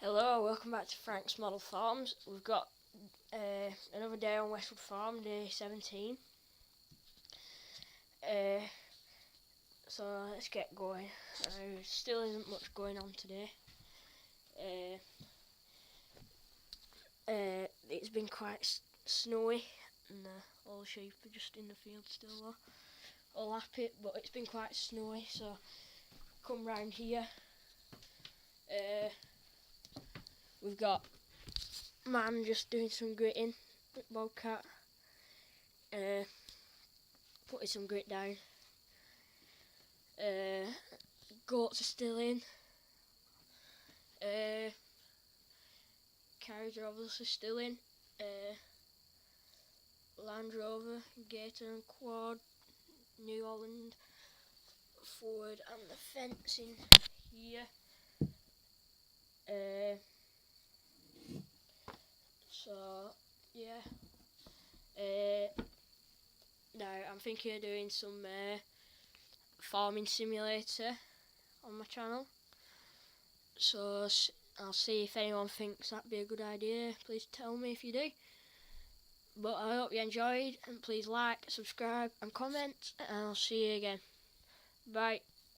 Hello, welcome back to Frank's Model Farms. We've got another day on Westwood Farm, day 17. So let's get going. Still isn't much going on today. It's been quite snowy and all the sheep are just in the field still though. All happy, but it's been quite snowy, so come round here. We've got man just doing some gritting, bobcat, putting some grit down. Goats are still in. Cows are obviously still in. Land Rover, Gator and Quad, New Holland, Ford, and the fence in here. So yeah. Now I'm thinking of doing some farming simulator on my channel. So I'll see if anyone thinks that'd be a good idea. Please tell me if you do. But I hope you enjoyed, and please like, subscribe and comment, and I'll see you again. Bye.